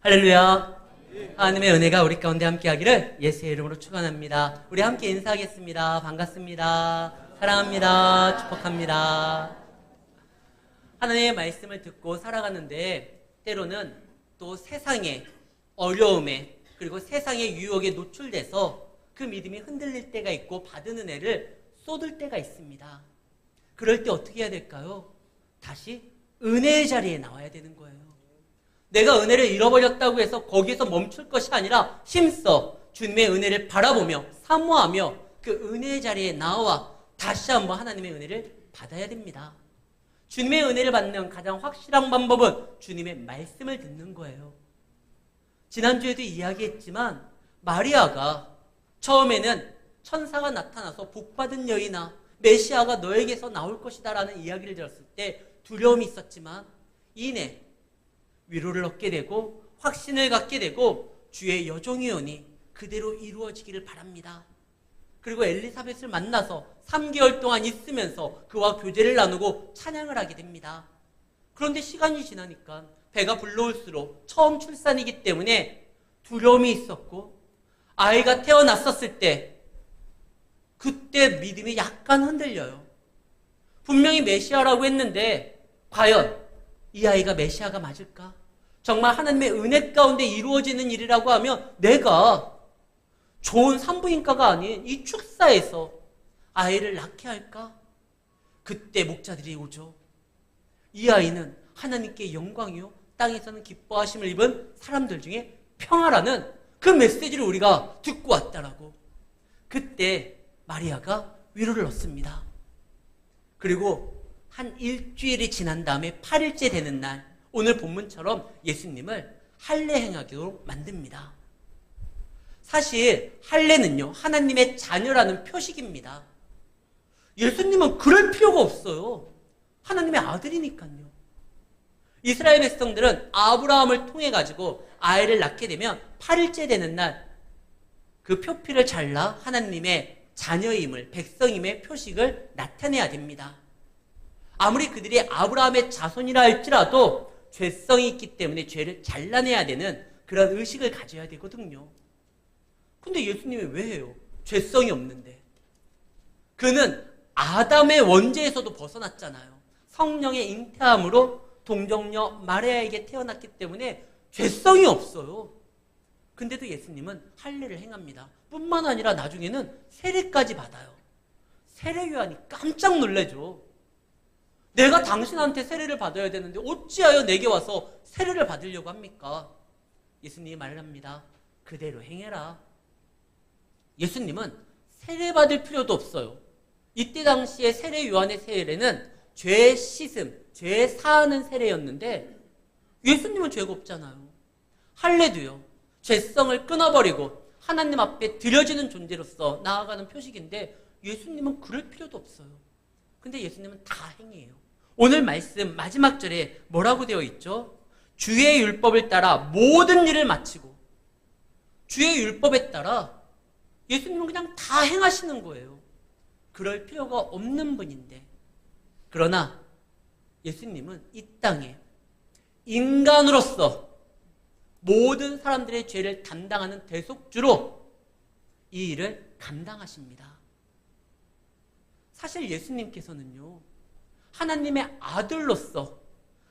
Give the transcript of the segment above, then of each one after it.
할렐루야. 하나님의 은혜가 우리 가운데 함께하기를 예수의 이름으로 축원합니다. 우리 함께 인사하겠습니다. 반갑습니다. 사랑합니다. 축복합니다. 하나님의 말씀을 듣고 살아가는데 때로는 또 세상의 어려움에 그리고 세상의 유혹에 노출돼서 그 믿음이 흔들릴 때가 있고 받은 은혜를 쏟을 때가 있습니다. 그럴 때 어떻게 해야 될까요? 다시 은혜의 자리에 나와야 되는 거예요. 내가 은혜를 잃어버렸다고 해서 거기서 멈출 것이 아니라 힘써 주님의 은혜를 바라보며 사모하며 그 은혜의 자리에 나와 다시 한번 하나님의 은혜를 받아야 됩니다. 주님의 은혜를 받는 가장 확실한 방법은 주님의 말씀을 듣는 거예요. 지난주에도 이야기했지만 마리아가 처음에는 천사가 나타나서 복받은 여인아 메시아가 너에게서 나올 것이다 라는 이야기를 들었을 때 두려움이 있었지만 이내 위로를 얻게 되고 확신을 갖게 되고 주의 여종이오니 그대로 이루어지기를 바랍니다. 그리고 엘리사벳을 만나서 3개월 동안 있으면서 그와 교제를 나누고 찬양을 하게 됩니다. 그런데 시간이 지나니까 배가 불러올수록 처음 출산이기 때문에 두려움이 있었고 아이가 태어났었을 때 그때 믿음이 약간 흔들려요. 분명히 메시아라고 했는데 과연 이 아이가 메시아가 맞을까? 정말 하나님의 은혜 가운데 이루어지는 일이라고 하면 내가 좋은 산부인과가 아닌 이 축사에서 아이를 낳게 할까? 그때 목자들이 오죠. 이 아이는 하나님께 영광이요 땅에서는 기뻐하심을 입은 사람들 중에 평화라는 그 메시지를 우리가 듣고 왔다라고. 그때 마리아가 위로를 얻습니다. 그리고 한 일주일이 지난 다음에 8일째 되는 날 오늘 본문처럼 예수님을 할례 행하기로 만듭니다. 사실 할례는요 하나님의 자녀라는 표식입니다. 예수님은 그럴 필요가 없어요. 하나님의 아들이니까요. 이스라엘 백성들은 아브라함을 통해 가지고 아이를 낳게 되면 8일째 되는 날 그 표피를 잘라 하나님의 자녀임을 백성임의 표식을 나타내야 됩니다. 아무리 그들이 아브라함의 자손이라 할지라도 죄성이 있기 때문에 죄를 잘라내야 되는 그런 의식을 가져야 되거든요. 근데 예수님이 왜 해요? 죄성이 없는데. 그는 아담의 원죄에서도 벗어났잖아요. 성령의 잉태함으로 동정녀 마리아에게 태어났기 때문에 죄성이 없어요. 근데도 예수님은 할례를 행합니다. 뿐만 아니라 나중에는 세례까지 받아요. 세례 요한이 깜짝 놀라죠. 내가 당신한테 세례를 받아야 되는데 어찌하여 내게 와서 세례를 받으려고 합니까? 예수님이 말합니다. 그대로 행해라. 예수님은 세례 받을 필요도 없어요. 이때 당시에 세례 요한의 세례는 죄 씻음, 죄 사하는 세례였는데 예수님은 죄가 없잖아요. 할례도요. 죄성을 끊어버리고 하나님 앞에 드려지는 존재로서 나아가는 표식인데 예수님은 그럴 필요도 없어요. 근데 예수님은 다 행해요. 오늘 말씀 마지막 절에 뭐라고 되어 있죠? 주의 율법을 따라 모든 일을 마치고 주의 율법에 따라 예수님은 그냥 다 행하시는 거예요. 그럴 필요가 없는 분인데 그러나 예수님은 이 땅에 인간으로서 모든 사람들의 죄를 담당하는 대속주로 이 일을 감당하십니다. 사실 예수님께서는요 하나님의 아들로서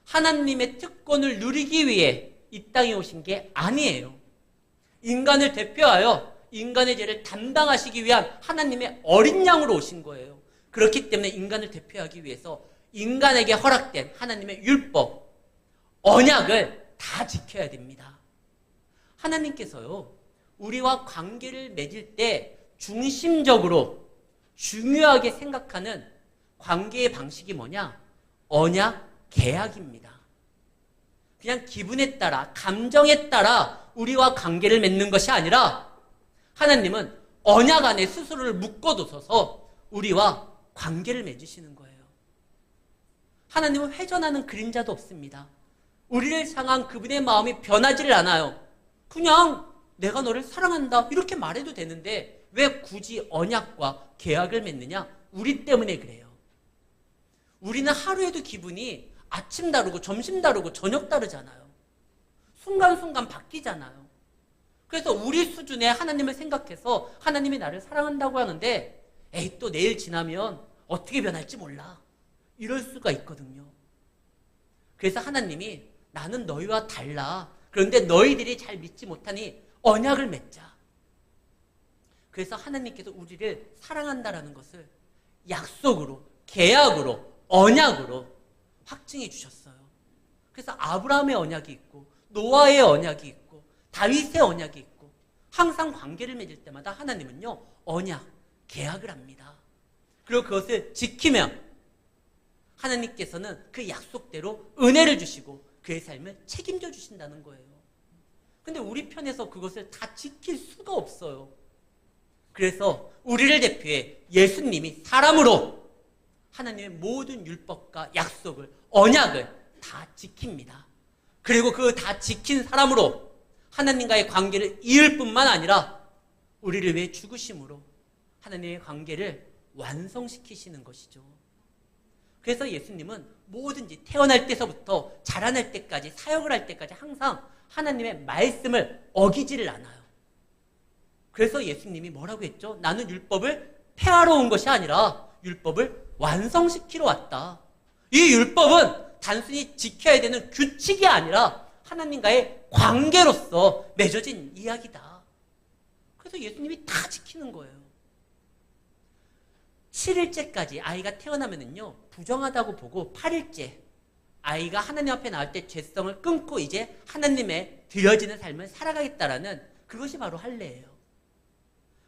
하나님의 특권을 누리기 위해 이 땅에 오신 게 아니에요. 인간을 대표하여 인간의 죄를 담당하시기 위한 하나님의 어린 양으로 오신 거예요. 그렇기 때문에 인간을 대표하기 위해서 인간에게 허락된 하나님의 율법, 언약을 다 지켜야 됩니다. 하나님께서요 우리와 관계를 맺을 때 중심적으로 중요하게 생각하는 관계의 방식이 뭐냐? 언약, 계약입니다. 그냥 기분에 따라, 감정에 따라 우리와 관계를 맺는 것이 아니라 하나님은 언약 안에 스스로를 묶어두셔서 우리와 관계를 맺으시는 거예요. 하나님은 회전하는 그림자도 없습니다. 우리를 향한 그분의 마음이 변하지를 않아요. 그냥 내가 너를 사랑한다 이렇게 말해도 되는데 왜 굳이 언약과 계약을 맺느냐? 우리 때문에 그래요. 우리는 하루에도 기분이 아침 다르고 점심 다르고 저녁 다르잖아요. 순간순간 바뀌잖아요. 그래서 우리 수준의 하나님을 생각해서 하나님이 나를 사랑한다고 하는데 에이 또 내일 지나면 어떻게 변할지 몰라. 이럴 수가 있거든요. 그래서 하나님이 나는 너희와 달라. 그런데 너희들이 잘 믿지 못하니 언약을 맺자. 그래서 하나님께서 우리를 사랑한다라는 것을 약속으로, 계약으로, 언약으로 확증해 주셨어요. 그래서 아브라함의 언약이 있고 노아의 언약이 있고 다윗의 언약이 있고 항상 관계를 맺을 때마다 하나님은요 언약, 계약을 합니다. 그리고 그것을 지키면 하나님께서는 그 약속대로 은혜를 주시고 그의 삶을 책임져 주신다는 거예요. 근데 우리 편에서 그것을 다 지킬 수가 없어요. 그래서 우리를 대표해 예수님이 사람으로 하나님의 모든 율법과 약속을, 언약을 다 지킵니다. 그리고 그 다 지킨 사람으로 하나님과의 관계를 이을 뿐만 아니라 우리를 위해 죽으심으로 하나님의 관계를 완성시키시는 것이죠. 그래서 예수님은 뭐든지 태어날 때서부터 자라날 때까지 사역을 할 때까지 항상 하나님의 말씀을 어기지를 않아요. 그래서 예수님이 뭐라고 했죠? 나는 율법을 폐하러 온 것이 아니라 율법을 완성시키러 왔다. 이 율법은 단순히 지켜야 되는 규칙이 아니라 하나님과의 관계로서 맺어진 이야기다. 그래서 예수님이 다 지키는 거예요. 7일째까지 아이가 태어나면은요, 부정하다고 보고 8일째 아이가 하나님 앞에 나올 때 죄성을 끊고 이제 하나님의 드려지는 삶을 살아가겠다라는 그것이 바로 할례예요.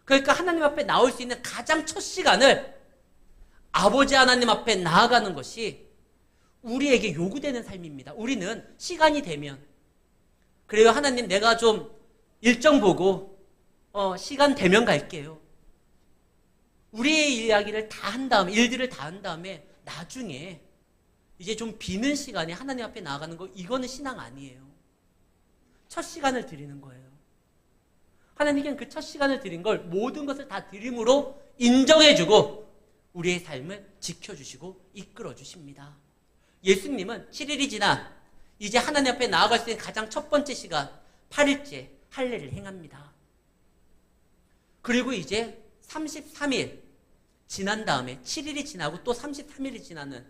그러니까 하나님 앞에 나올 수 있는 가장 첫 시간을 아버지 하나님 앞에 나아가는 것이 우리에게 요구되는 삶입니다. 우리는 시간이 되면 그래요 하나님 내가 좀 일정 보고 시간 되면 갈게요. 우리의 이야기를 다 한 다음에 일들을 다 한 다음에 나중에 이제 좀 비는 시간에 하나님 앞에 나아가는 거 이거는 신앙 아니에요. 첫 시간을 드리는 거예요. 하나님께는 그 첫 시간을 드린 걸 모든 것을 다 드림으로 인정해주고 우리의 삶을 지켜주시고 이끌어주십니다. 예수님은 7일이 지나 이제 하나님 앞에 나아갈 수 있는 가장 첫 번째 시간 8일째 할례를 행합니다. 그리고 이제 33일 지난 다음에 7일이 지나고 또 33일이 지나는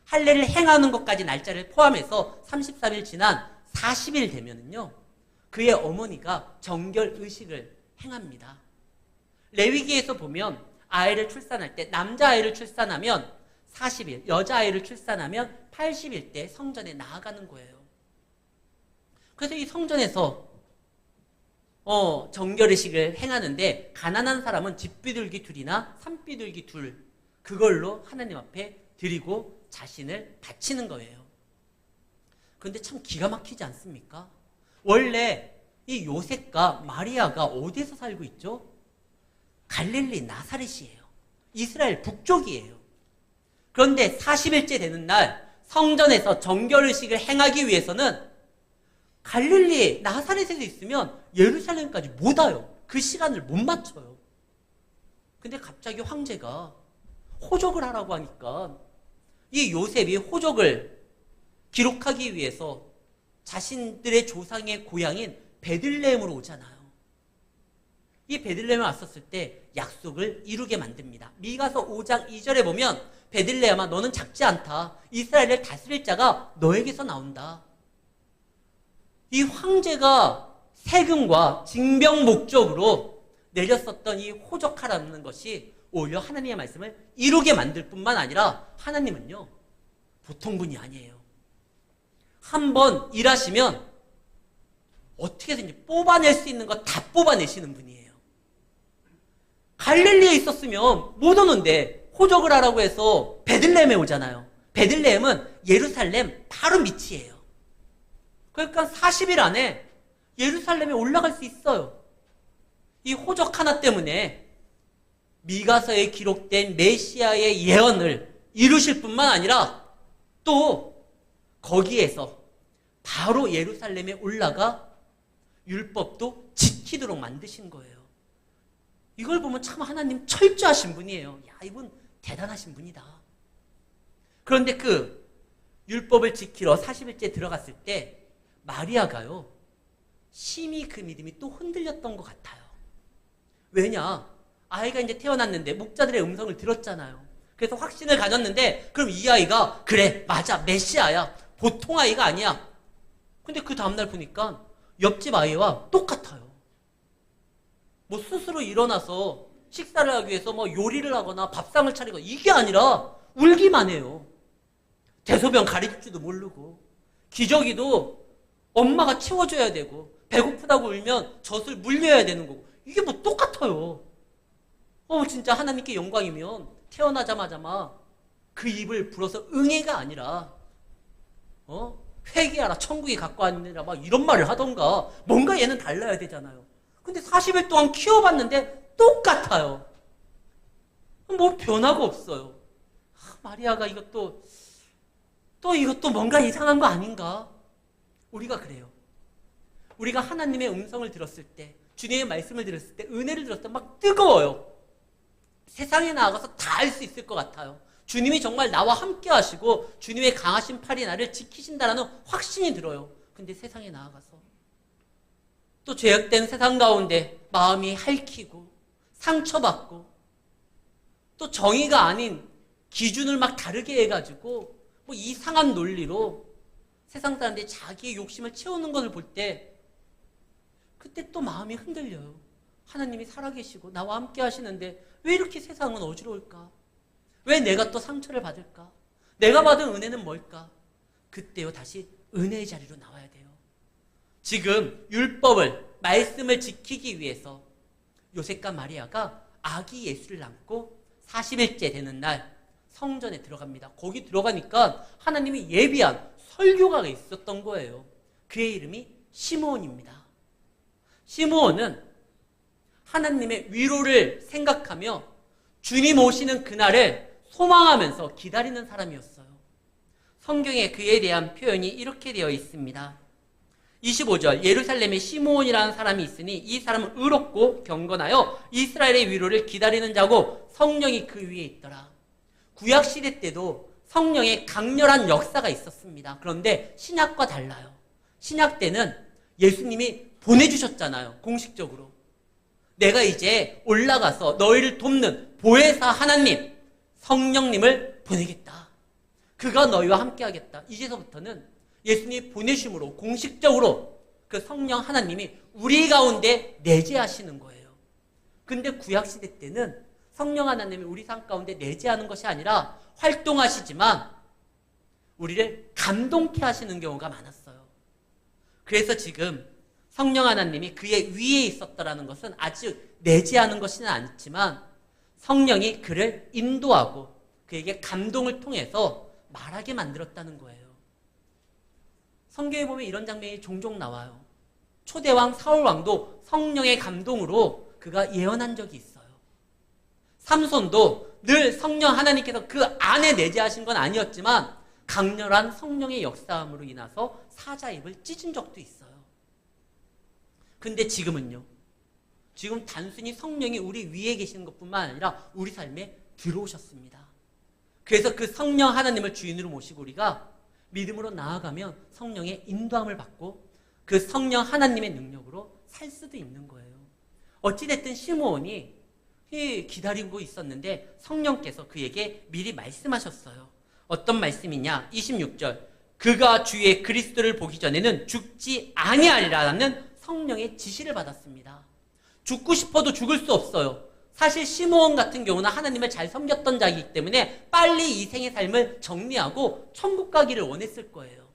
할례를 행하는 것까지 날짜를 포함해서 33일 지난 40일 되면은요 그의 어머니가 정결 의식을 행합니다. 레위기에서 보면 아이를 출산할 때 남자아이를 출산하면 40일, 여자아이를 출산하면 80일 때 성전에 나아가는 거예요. 그래서 이 성전에서 정결의식을 행하는데 가난한 사람은 집비둘기 둘이나 산비둘기 둘 그걸로 하나님 앞에 드리고 자신을 바치는 거예요. 그런데 참 기가 막히지 않습니까? 원래 이 요셉과 마리아가 어디에서 살고 있죠? 갈릴리 나사렛이에요. 이스라엘 북쪽이에요. 그런데 40일째 되는 날 성전에서 정결의식을 행하기 위해서는 갈릴리 나사렛에서 있으면 예루살렘까지 못 와요. 그 시간을 못 맞춰요. 근데 갑자기 황제가 호적을 하라고 하니까 이 요셉이 호적을 기록하기 위해서 자신들의 조상의 고향인 베들레헴으로 오잖아요. 이 베들레헴에 왔었을 때 약속을 이루게 만듭니다. 미가서 5장 2절에 보면 베들레헴아 너는 작지 않다. 이스라엘을 다스릴 자가 너에게서 나온다. 이 황제가 세금과 징병 목적으로 내렸었던 이 호적하라는 것이 오히려 하나님의 말씀을 이루게 만들 뿐만 아니라 하나님은요 보통 분이 아니에요. 한번 일하시면 어떻게든지 뽑아낼 수 있는 거 다 뽑아내시는 분이에요. 갈릴리에 있었으면 못 오는데 호적을 하라고 해서 베들레헴에 오잖아요. 베들레헴은 예루살렘 바로 밑이에요. 그러니까 40일 안에 예루살렘에 올라갈 수 있어요. 이 호적 하나 때문에 미가서에 기록된 메시아의 예언을 이루실 뿐만 아니라 또 거기에서 바로 예루살렘에 올라가 율법도 지키도록 만드신 거예요. 이걸 보면 참 하나님 철저하신 분이에요. 야, 이분 대단하신 분이다. 그런데 그 율법을 지키러 40일째 들어갔을 때 마리아가요 심히 그 믿음이 또 흔들렸던 것 같아요. 왜냐? 아이가 이제 태어났는데 목자들의 음성을 들었잖아요. 그래서 확신을 가졌는데 그럼 이 아이가 그래 맞아 메시아야 보통 아이가 아니야. 근데 그 다음날 보니까 옆집 아이와 똑같아요. 뭐 스스로 일어나서 식사를 하기 위해서 뭐 요리를 하거나 밥상을 차리거나 이게 아니라 울기만 해요. 대소변 가릴 줄도 모르고 기저귀도 엄마가 치워줘야 되고 배고프다고 울면 젖을 물려야 되는 거고 이게 뭐 똑같아요. 진짜 하나님께 영광이면 태어나자마자 그 입을 불어서 응애가 아니라 회개하라 천국이 갖고 왔느라 이런 말을 하던가 뭔가 얘는 달라야 되잖아요. 근데 40일 동안 키워봤는데 똑같아요. 뭐 변화가 없어요. 마리아가 이것도 뭔가 이상한 거 아닌가? 우리가 그래요. 우리가 하나님의 음성을 들었을 때, 주님의 말씀을 들었을 때, 은혜를 들었을 때 막 뜨거워요. 세상에 나아가서 다 할 수 있을 것 같아요. 주님이 정말 나와 함께 하시고 주님의 강하신 팔이 나를 지키신다라는 확신이 들어요. 근데 세상에 나아가서 또 죄악된 세상 가운데 마음이 핥히고 상처받고 또 정의가 아닌 기준을 막 다르게 해가지고 뭐 이상한 논리로 세상 사람들이 자기의 욕심을 채우는 것을 볼 때 그때 또 마음이 흔들려요. 하나님이 살아계시고 나와 함께 하시는데 왜 이렇게 세상은 어지러울까? 왜 내가 또 상처를 받을까? 내가 받은 은혜는 뭘까? 그때요 다시 은혜의 자리로 나와야 돼요. 지금 율법을 말씀을 지키기 위해서 요셉과 마리아가 아기 예수를 낳고 40일째 되는 날 성전에 들어갑니다. 거기 들어가니까 하나님이 예비한 설교가가 있었던 거예요. 그의 이름이 시므온입니다. 시므온은 하나님의 위로를 생각하며 주님 오시는 그날을 소망하면서 기다리는 사람이었어요. 성경에 그에 대한 표현이 이렇게 되어 있습니다. 25절 예루살렘에 시므온이라는 사람이 있으니 이 사람은 의롭고 경건하여 이스라엘의 위로를 기다리는 자고 성령이 그 위에 있더라. 구약시대 때도 성령의 강렬한 역사가 있었습니다. 그런데 신약과 달라요. 신약 때는 예수님이 보내주셨잖아요. 공식적으로. 내가 이제 올라가서 너희를 돕는 보혜사 하나님 성령님을 보내겠다. 그가 너희와 함께 하겠다. 이제서부터는 예수님이 보내심으로 공식적으로 그 성령 하나님이 우리 가운데 내재하시는 거예요. 근데 구약시대 때는 성령 하나님이 우리 삶 가운데 내재하는 것이 아니라 활동하시지만 우리를 감동케 하시는 경우가 많았어요. 그래서 지금 성령 하나님이 그의 위에 있었다라는 것은 아직 내재하는 것은 않지만 성령이 그를 인도하고 그에게 감동을 통해서 말하게 만들었다는 거예요. 성경에 보면 이런 장면이 종종 나와요. 초대왕 사울왕도 성령의 감동으로 그가 예언한 적이 있어요. 삼손도 늘 성령 하나님께서 그 안에 내재하신 건 아니었지만 강렬한 성령의 역사함으로 인해서 사자 입을 찢은 적도 있어요. 근데 지금은요. 지금 단순히 성령이 우리 위에 계시는 것뿐만 아니라 우리 삶에 들어오셨습니다. 그래서 그 성령 하나님을 주인으로 모시고 우리가 믿음으로 나아가면 성령의 인도함을 받고 그 성령 하나님의 능력으로 살 수도 있는 거예요. 어찌됐든 시므온이 기다리고 있었는데 성령께서 그에게 미리 말씀하셨어요. 어떤 말씀이냐? 26절. 그가 주의 그리스도를 보기 전에는 죽지 아니하리라는 성령의 지시를 받았습니다. 죽고 싶어도 죽을 수 없어요. 사실 시므온 같은 경우는 하나님을 잘 섬겼던 자이기 때문에 빨리 이 생의 삶을 정리하고 천국 가기를 원했을 거예요.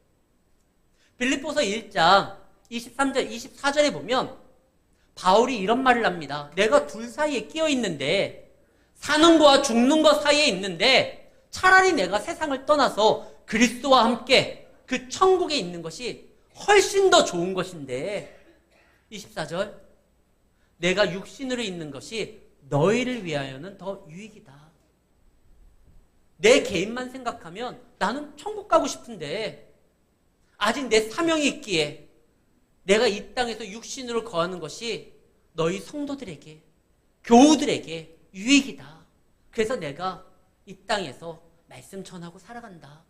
빌립보서 1장 23절 24절에 보면 바울이 이런 말을 합니다. 내가 둘 사이에 끼어 있는데 사는 거와 죽는 것 사이에 있는데 차라리 내가 세상을 떠나서 그리스도와 함께 그 천국에 있는 것이 훨씬 더 좋은 것인데 24절 내가 육신으로 있는 것이 너희를 위하여는 더 유익이다. 내 개인만 생각하면 나는 천국 가고 싶은데 아직 내 사명이 있기에 내가 이 땅에서 육신으로 거하는 것이 너희 성도들에게 교우들에게 유익이다. 그래서 내가 이 땅에서 말씀 전하고 살아간다.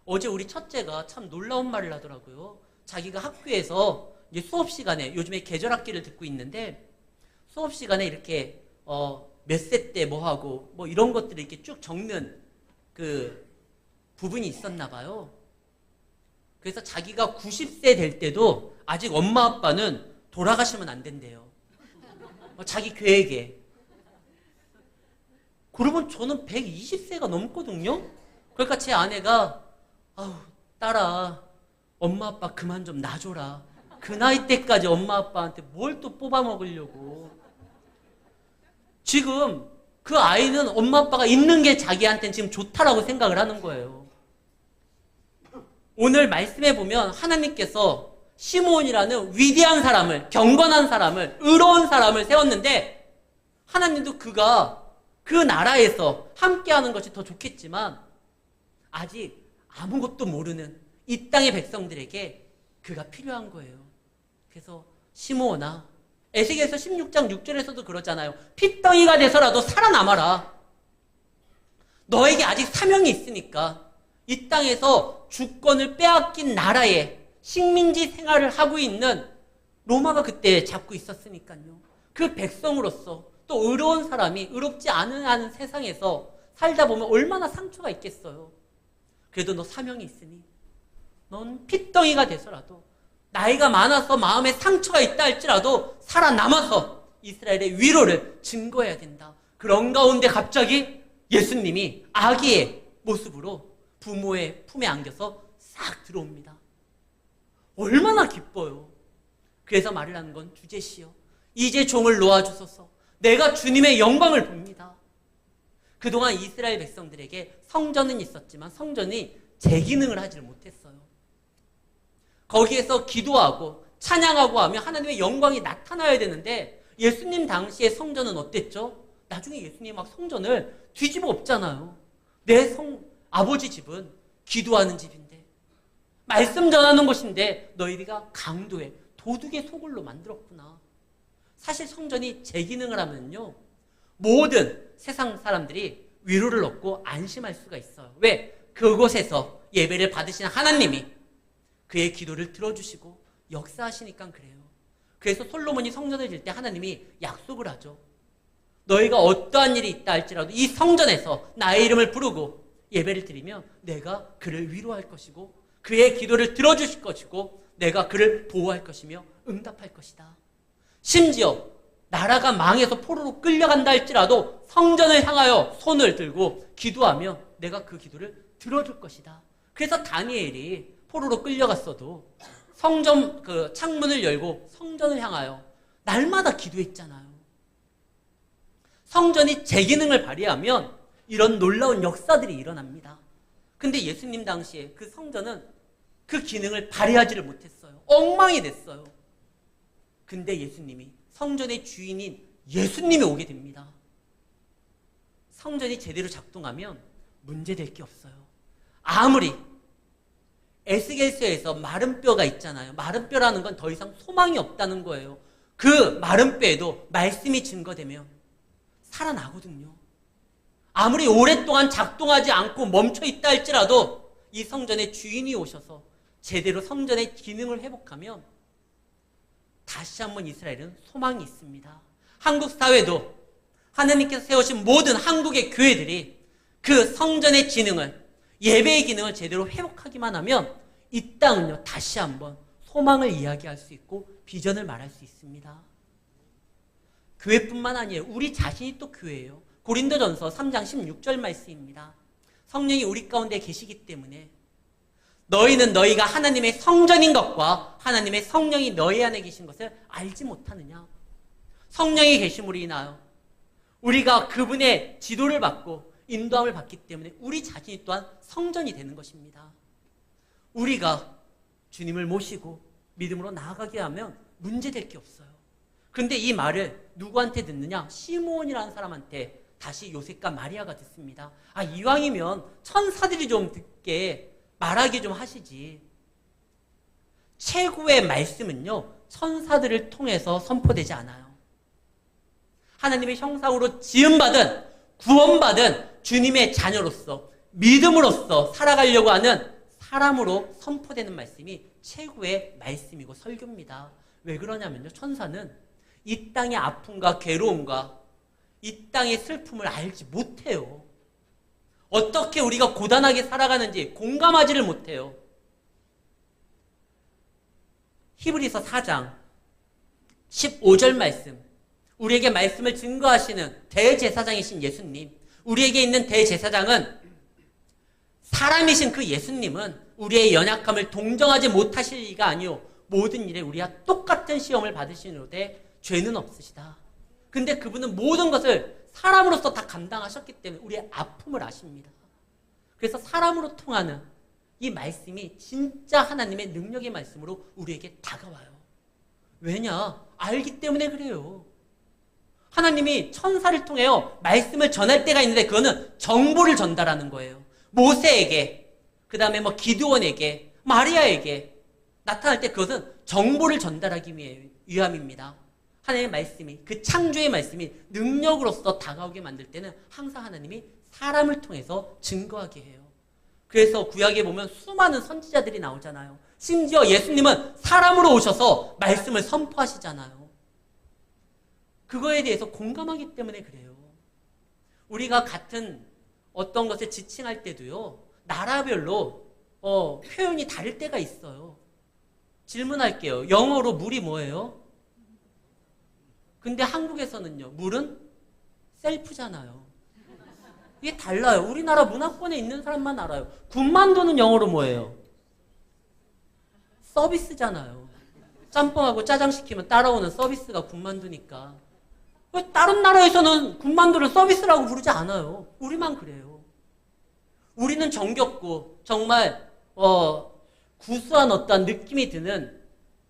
어제 우리 첫째가 참 놀라운 말을 하더라고요. 자기가 학교에서 이제 수업 시간에 요즘에 계절학기를 듣고 있는데 수업 시간에 이렇게 몇 세 때 뭐 하고 뭐 이런 것들을 이렇게 쭉 적는 그 부분이 있었나 봐요. 그래서 자기가 90세 될 때도 아직 엄마 아빠는 돌아가시면 안 된대요. 자기 계획에. 그러면 저는 120세가 넘거든요. 그러니까 제 아내가 아우 딸아 엄마 아빠 그만 좀 놔줘라. 그 나이 때까지 엄마 아빠한테 뭘 또 뽑아 먹으려고. 지금 그 아이는 엄마 아빠가 있는 게 자기한테는 지금 좋다라고 생각을 하는 거예요. 오늘 말씀해 보면 하나님께서 시므온이라는 위대한 사람을, 경건한 사람을, 의로운 사람을 세웠는데 하나님도 그가 그 나라에서 함께하는 것이 더 좋겠지만 아직 아무것도 모르는 이 땅의 백성들에게 그가 필요한 거예요. 그래서 시므온아, 에스겔서 16장 6절에서도 그러잖아요. 핏덩이가 돼서라도 살아남아라. 너에게 아직 사명이 있으니까 이 땅에서 주권을 빼앗긴 나라에 식민지 생활을 하고 있는 로마가 그때 잡고 있었으니까요. 그 백성으로서 또 의로운 사람이 의롭지 않은 세상에서 살다 보면 얼마나 상처가 있겠어요. 그래도 너 사명이 있으니 넌 핏덩이가 돼서라도 나이가 많아서 마음에 상처가 있다 할지라도 살아남아서 이스라엘의 위로를 증거해야 된다. 그런 가운데 갑자기 예수님이 아기의 모습으로 부모의 품에 안겨서 싹 들어옵니다. 얼마나 기뻐요. 그래서 말을 하는 건 주제시여 이제 종을 놓아주소서. 내가 주님의 영광을 봅니다. 그동안 이스라엘 백성들에게 성전은 있었지만 성전이 제 기능을 하지를 못했어요. 거기에서 기도하고 찬양하고 하면 하나님의 영광이 나타나야 되는데 예수님 당시의 성전은 어땠죠? 나중에 예수님이 막 성전을 뒤집어 엎잖아요. 내 아버지 집은 기도하는 집인데 말씀 전하는 곳인데 너희가 강도의 도둑의 소굴로 만들었구나. 사실 성전이 제 기능을 하면요 모든 세상 사람들이 위로를 얻고 안심할 수가 있어요. 왜? 그곳에서 예배를 받으시는 하나님이 그의 기도를 들어주시고 역사하시니까 그래요. 그래서 솔로몬이 성전을 질 때 하나님이 약속을 하죠. 너희가 어떠한 일이 있다 할지라도 이 성전에서 나의 이름을 부르고 예배를 드리면 내가 그를 위로할 것이고 그의 기도를 들어주실 것이고 내가 그를 보호할 것이며 응답할 것이다. 심지어 나라가 망해서 포로로 끌려간다 할지라도 성전을 향하여 손을 들고 기도하면 내가 그 기도를 들어줄 것이다. 그래서 다니엘이 포로로 끌려갔어도 성전 그 창문을 열고 성전을 향하여 날마다 기도했잖아요. 성전이 제 기능을 발휘하면 이런 놀라운 역사들이 일어납니다. 근데 예수님 당시에 그 성전은 그 기능을 발휘하지를 못했어요. 엉망이 됐어요. 근데 예수님이 성전의 주인인 예수님이 오게 됩니다. 성전이 제대로 작동하면 문제될 게 없어요. 아무리 에스겔서에서 마른 뼈가 있잖아요. 마른 뼈라는 건 더 이상 소망이 없다는 거예요. 그 마른 뼈에도 말씀이 증거되면 살아나거든요. 아무리 오랫동안 작동하지 않고 멈춰 있다 할지라도 이 성전의 주인이 오셔서 제대로 성전의 기능을 회복하면 다시 한번 이스라엘은 소망이 있습니다. 한국 사회도 하나님께서 세우신 모든 한국의 교회들이 그 성전의 기능을 예배의 기능을 제대로 회복하기만 하면 이 땅은요 다시 한번 소망을 이야기할 수 있고 비전을 말할 수 있습니다. 교회뿐만 아니에요. 우리 자신이 또 교회예요. 고린도전서 3장 16절 말씀입니다. 성령이 우리 가운데 계시기 때문에 너희는 너희가 하나님의 성전인 것과 하나님의 성령이 너희 안에 계신 것을 알지 못하느냐. 성령이 계심으로 인하여 우리가 그분의 지도를 받고 인도함을 받기 때문에 우리 자신이 또한 성전이 되는 것입니다. 우리가 주님을 모시고 믿음으로 나아가게 하면 문제될 게 없어요. 그런데 이 말을 누구한테 듣느냐? 시므온이라는 사람한테 다시 요셉과 마리아가 듣습니다. 아, 이왕이면 천사들이 좀 듣게 말하게 좀 하시지. 최고의 말씀은요 천사들을 통해서 선포되지 않아요. 하나님의 형상으로 지음받은 구원받은 주님의 자녀로서 믿음으로써 살아가려고 하는 사람으로 선포되는 말씀이 최고의 말씀이고 설교입니다. 왜 그러냐면요. 천사는 이 땅의 아픔과 괴로움과 이 땅의 슬픔을 알지 못해요. 어떻게 우리가 고단하게 살아가는지 공감하지를 못해요. 히브리서 4장 15절 말씀, 우리에게 말씀을 증거하시는 대제사장이신 예수님, 우리에게 있는 대제사장은 사람이신 그 예수님은 우리의 연약함을 동정하지 못하실 리가 아니요 모든 일에 우리와 똑같은 시험을 받으시는데 죄는 없으시다. 근데 그분은 모든 것을 사람으로서 다 감당하셨기 때문에 우리의 아픔을 아십니다. 그래서 사람으로 통하는 이 말씀이 진짜 하나님의 능력의 말씀으로 우리에게 다가와요. 왜냐? 알기 때문에 그래요. 하나님이 천사를 통해요 말씀을 전할 때가 있는데 그거는 정보를 전달하는 거예요. 모세에게, 그 다음에 기드온에게, 마리아에게 나타날 때 그것은 정보를 전달하기 위함입니다. 하나님의 말씀이, 그 창조의 말씀이 능력으로서 다가오게 만들 때는 항상 하나님이 사람을 통해서 증거하게 해요. 그래서 구약에 보면 수많은 선지자들이 나오잖아요. 심지어 예수님은 사람으로 오셔서 말씀을 선포하시잖아요. 그거에 대해서 공감하기 때문에 그래요. 우리가 같은 어떤 것을 지칭할 때도요, 나라별로 표현이 다를 때가 있어요. 질문할게요. 영어로 물이 뭐예요? 근데 한국에서는요, 물은 셀프잖아요. 이게 달라요. 우리나라 문화권에 있는 사람만 알아요. 군만두는 영어로 뭐예요? 서비스잖아요. 짬뽕하고 짜장 시키면 따라오는 서비스가 군만두니까. 왜 다른 나라에서는 군만두를 서비스라고 부르지 않아요? 우리만 그래요. 우리는 정겹고 정말 구수한 어떤 느낌이 드는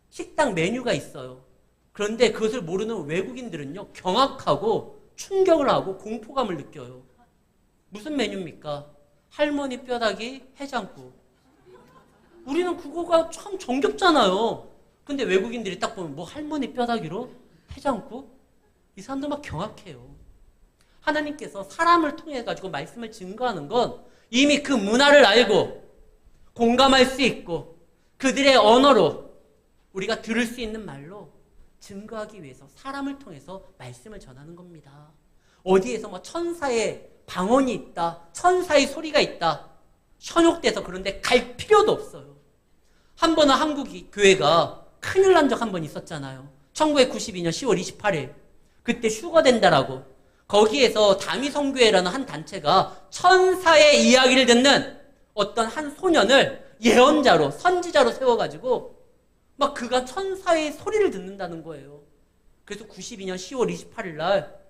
식당 메뉴가 있어요. 그런데 그것을 모르는 외국인들은요, 경악하고 충격을 하고 공포감을 느껴요. 무슨 메뉴입니까? 할머니 뼈다귀 해장국. 우리는 그거가 참 정겹잖아요. 근데 외국인들이 딱 보면 할머니 뼈다귀로 해장국? 이 사람들 막 경악해요. 하나님께서 사람을 통해 가지고 말씀을 증거하는 건 이미 그 문화를 알고 공감할 수 있고 그들의 언어로 우리가 들을 수 있는 말로 증거하기 위해서 사람을 통해서 말씀을 전하는 겁니다. 어디에서 천사의 방언이 있다, 천사의 소리가 있다, 현혹돼서 그런데 갈 필요도 없어요. 한 번은 한국 교회가 큰일 난 적 한 번 있었잖아요. 1992년 10월 28일. 그때 휴거된다라고 거기에서 다미성교회라는 한 단체가 천사의 이야기를 듣는 어떤 한 소년을 예언자로, 선지자로 세워가지고 막 그가 천사의 소리를 듣는다는 거예요. 그래서 92년 10월 28일 날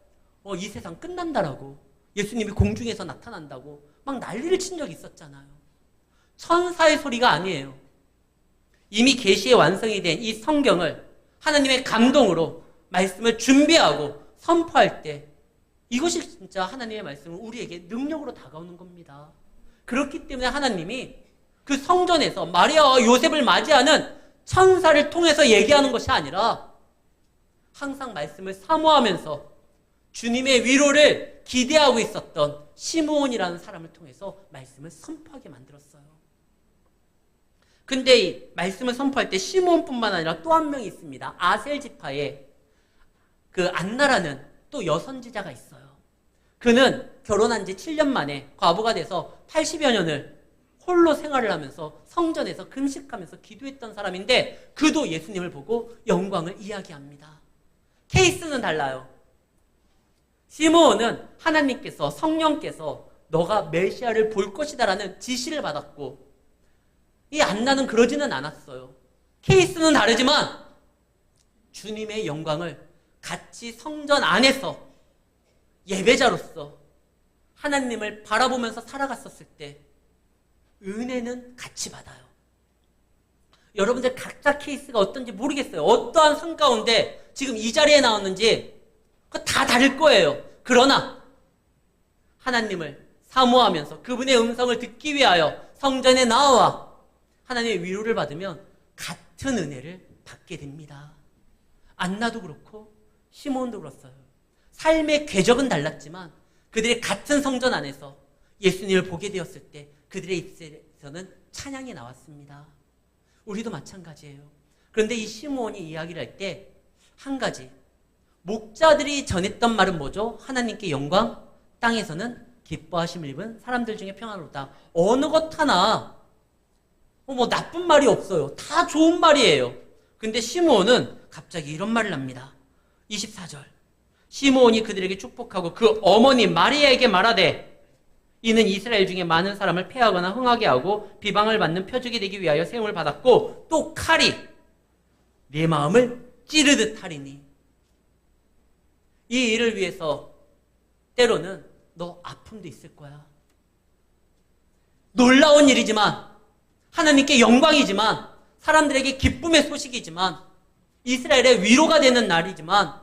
이 세상 끝난다라고, 예수님이 공중에서 나타난다고 막 난리를 친 적이 있었잖아요. 천사의 소리가 아니에요. 이미 계시의 완성이 된 이 성경을 하나님의 감동으로 말씀을 준비하고 선포할 때 이것이 진짜 하나님의 말씀은 우리에게 능력으로 다가오는 겁니다. 그렇기 때문에 하나님이 그 성전에서 마리아와 요셉을 맞이하는 천사를 통해서 얘기하는 것이 아니라 항상 말씀을 사모하면서 주님의 위로를 기대하고 있었던 시므온이라는 사람을 통해서 말씀을 선포하게 만들었어요. 근데 이 말씀을 선포할 때 시므온뿐만 아니라 또 한 명이 있습니다. 아셀 지파의 그 안나라는 또 여선지자가 있어요. 그는 결혼한 지 7년 만에 과부가 돼서 80여 년을 홀로 생활을 하면서 성전에서 금식하면서 기도했던 사람인데 그도 예수님을 보고 영광을 이야기합니다. 케이스는 달라요. 시므온은 하나님께서, 성령께서 너가 메시아를 볼 것이다라는 지시를 받았고, 이 안나는 그러지는 않았어요. 케이스는 다르지만 주님의 영광을 같이 성전 안에서 예배자로서 하나님을 바라보면서 살아갔었을 때 은혜는 같이 받아요. 여러분들 각자 케이스가 어떤지 모르겠어요. 어떠한 상 가운데 지금 이 자리에 나왔는지 그거 다 다를 거예요. 그러나 하나님을 사모하면서 그분의 음성을 듣기 위하여 성전에 나와 하나님의 위로를 받으면 같은 은혜를 받게 됩니다. 안나도 그렇고 시몬도 그렇어요. 삶의 궤적은 달랐지만 그들이 같은 성전 안에서 예수님을 보게 되었을 때 그들의 입술에서는 찬양이 나왔습니다. 우리도 마찬가지예요. 그런데 이 시므온이 이야기를 할 때 한 가지, 목자들이 전했던 말은 뭐죠? 하나님께 영광, 땅에서는 기뻐하심을 입은 사람들 중에 평안으로다. 어느 것 하나 뭐 나쁜 말이 없어요. 다 좋은 말이에요. 근데 시므온은 갑자기 이런 말을 합니다. 24절. 시므온이 그들에게 축복하고 그 어머니 마리아에게 말하되 이는 이스라엘 중에 많은 사람을 패하거나 흥하게 하고 비방을 받는 표적이 되기 위하여 세움을 받았고 또 칼이 네 마음을 찌르듯 하리니. 이 일을 위해서 때로는 너 아픔도 있을 거야. 놀라운 일이지만, 하나님께 영광이지만, 사람들에게 기쁨의 소식이지만, 이스라엘의 위로가 되는 날이지만,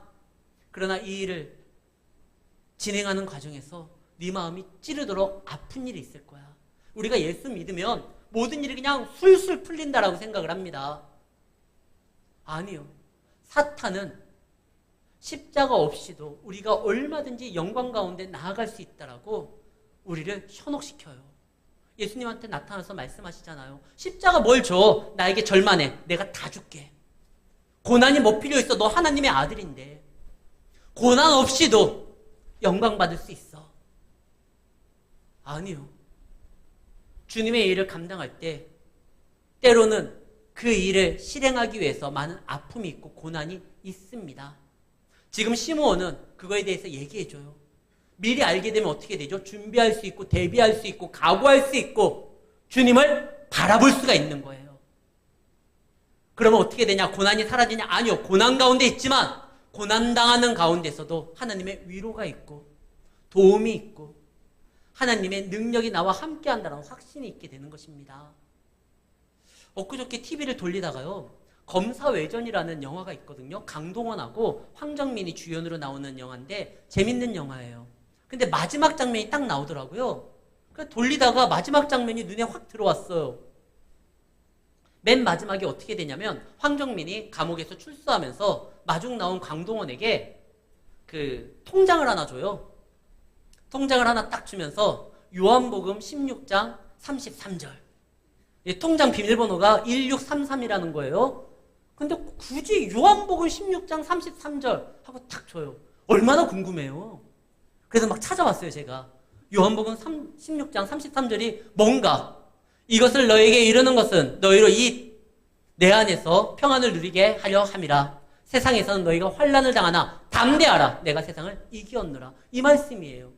그러나 이 일을 진행하는 과정에서 네 마음이 찌르도록 아픈 일이 있을 거야. 우리가 예수 믿으면 모든 일이 그냥 술술 풀린다라고 생각을 합니다. 아니요. 사탄은 십자가 없이도 우리가 얼마든지 영광 가운데 나아갈 수 있다라고 우리를 현혹시켜요. 예수님한테 나타나서 말씀하시잖아요. 십자가 뭘 줘? 나에게 절만해. 내가 다 줄게. 고난이 뭐 필요 있어? 너 하나님의 아들인데. 고난 없이도 영광 받을 수 있어. 아니요. 주님의 일을 감당할 때 때로는 그 일을 실행하기 위해서 많은 아픔이 있고 고난이 있습니다. 지금 시므온은 그거에 대해서 얘기해줘요. 미리 알게 되면 어떻게 되죠? 준비할 수 있고 대비할 수 있고 각오할 수 있고 주님을 바라볼 수가 있는 거예요. 그러면 어떻게 되냐? 고난이 사라지냐? 아니요. 고난 가운데 있지만 고난당하는 가운데서도 하나님의 위로가 있고 도움이 있고 하나님의 능력이 나와 함께한다는 확신이 있게 되는 것입니다. 엊그저께 TV를 돌리다가요. 검사외전이라는 영화가 있거든요. 강동원하고 황정민이 주연으로 나오는 영화인데 재밌는 영화예요. 근데 마지막 장면이 딱 나오더라고요. 그래서 돌리다가 마지막 장면이 눈에 확 들어왔어요. 맨 마지막에 어떻게 되냐면 황정민이 감옥에서 출소하면서 마중 나온 강동원에게 그 통장을 하나 줘요. 통장을 하나 딱 주면서 요한복음 16장 33절. 통장 비밀번호가 1633이라는 거예요. 근데 굳이 요한복음 16장 33절 하고 탁 줘요. 얼마나 궁금해요. 그래서 막 찾아봤어요, 제가. 요한복음 16장 33절이 뭔가 이것을 너에게 이르는 것은 너희로 이 내 안에서 평안을 누리게 하려 함이라. 세상에서는 너희가 환난을 당하나 담대하라. 내가 세상을 이기었노라. 이 말씀이에요.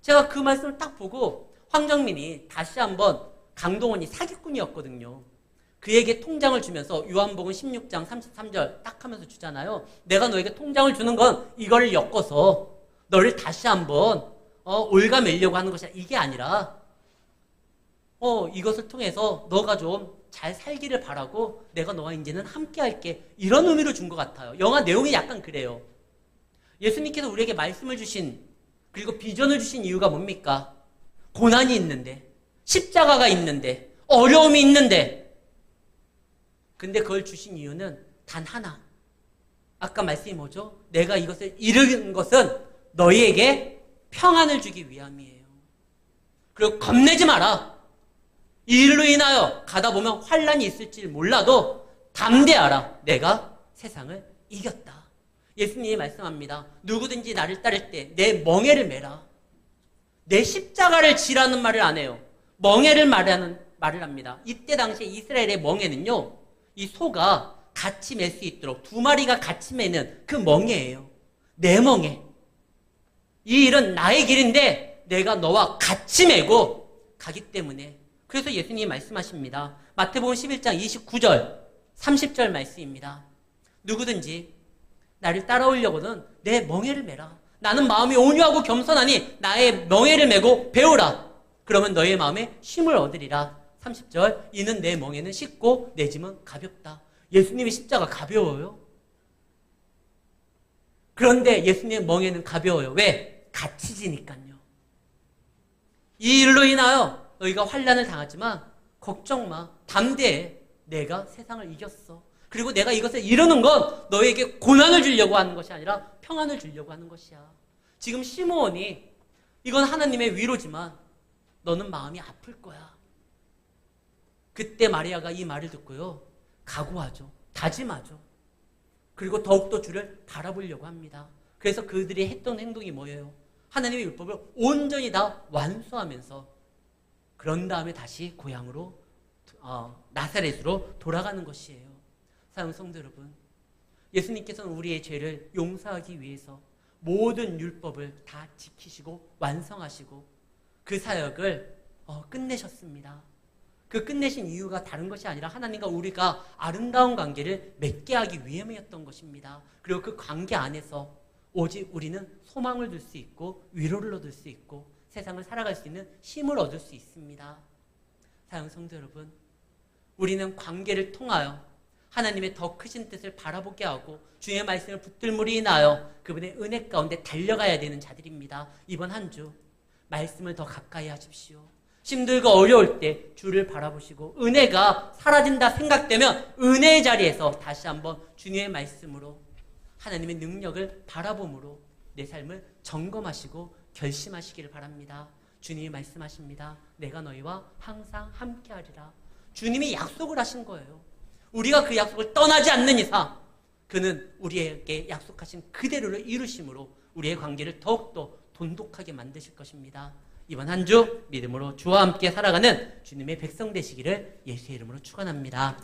제가 그 말씀을 딱 보고 황정민이 다시 한번 강동원이 사기꾼이었거든요. 그에게 통장을 주면서 요한복음 16장 33절 딱 하면서 주잖아요. 내가 너에게 통장을 주는 건 이걸 엮어서 너를 다시 한번 올가매려고 하는 것이 이게 아니라 이것을 통해서 너가 좀 잘 살기를 바라고 내가 너와 이제는 함께 할게. 이런 의미로 준 것 같아요. 영화 내용이 약간 그래요. 예수님께서 우리에게 말씀을 주신 그리고 비전을 주신 이유가 뭡니까? 고난이 있는데 십자가가 있는데 어려움이 있는데 근데 그걸 주신 이유는 단 하나. 아까 말씀이 뭐죠? 내가 이것을 이루는 것은 너희에게 평안을 주기 위함이에요. 그리고 겁내지 마라. 이 일로 인하여 가다 보면 환난이 있을지 몰라도 담대하라. 내가 세상을 이겼다. 예수님이 말씀합니다. 누구든지 나를 따를 때 내 멍에를 메라. 내 십자가를 지라는 말을 안 해요. 멍에를 말을 합니다. 이때 당시에 이스라엘의 멍에는요. 이 소가 같이 맬 수 있도록 두 마리가 같이 매는 그 멍에예요. 내 멍에. 이 일은 나의 길인데 내가 너와 같이 매고 가기 때문에. 그래서 예수님이 말씀하십니다. 마태복음 11장 29절 30절 말씀입니다. 누구든지 나를 따라오려고는 내 멍에를 메라. 나는 마음이 온유하고 겸손하니 나의 멍에를 메고 배우라. 그러면 너의 마음에 쉼을 얻으리라. 30절 이는 내 멍에는 쉽고 내 짐은 가볍다. 예수님의 십자가 가벼워요. 그런데 예수님의 멍에는 가벼워요. 왜? 같이 지니까요. 이 일로 인하여 너희가 환난을 당하지만 걱정 마. 담대해. 내가 세상을 이겼어. 그리고 내가 이것을 이루는 건 너에게 고난을 주려고 하는 것이 아니라 평안을 주려고 하는 것이야. 지금 시므온이 이건 하나님의 위로지만 너는 마음이 아플 거야. 그때 마리아가 이 말을 듣고요. 각오하죠. 다짐하죠. 그리고 더욱더 주를 바라보려고 합니다. 그래서 그들이 했던 행동이 뭐예요? 하나님의 율법을 온전히 다 완수하면서 그런 다음에 다시 고향으로 나사렛으로 돌아가는 것이에요. 사랑하는 성도 여러분, 예수님께서는 우리의 죄를 용서하기 위해서 모든 율법을 다 지키시고 완성하시고 그 사역을 끝내셨습니다. 그 끝내신 이유가 다른 것이 아니라 하나님과 우리가 아름다운 관계를 맺게 하기 위함이었던 것입니다. 그리고 그 관계 안에서 오직 우리는 소망을 둘 수 있고 위로를 얻을 수 있고 세상을 살아갈 수 있는 힘을 얻을 수 있습니다. 사랑하는 성도 여러분, 우리는 관계를 통하여 하나님의 더 크신 뜻을 바라보게 하고 주의 말씀을 붙들물이 인하여 그분의 은혜 가운데 달려가야 되는 자들입니다. 이번 한 주 말씀을 더 가까이 하십시오. 힘들고 어려울 때 주를 바라보시고 은혜가 사라진다 생각되면 은혜의 자리에서 다시 한번 주님의 말씀으로 하나님의 능력을 바라봄으로 내 삶을 점검하시고 결심하시기를 바랍니다. 주님이 말씀하십니다. 내가 너희와 항상 함께하리라. 주님이 약속을 하신 거예요. 우리가 그 약속을 떠나지 않는 이상 그는 우리에게 약속하신 그대로를 이루심으로 우리의 관계를 더욱더 돈독하게 만드실 것입니다. 이번 한 주 믿음으로 주와 함께 살아가는 주님의 백성 되시기를 예수의 이름으로 축원합니다.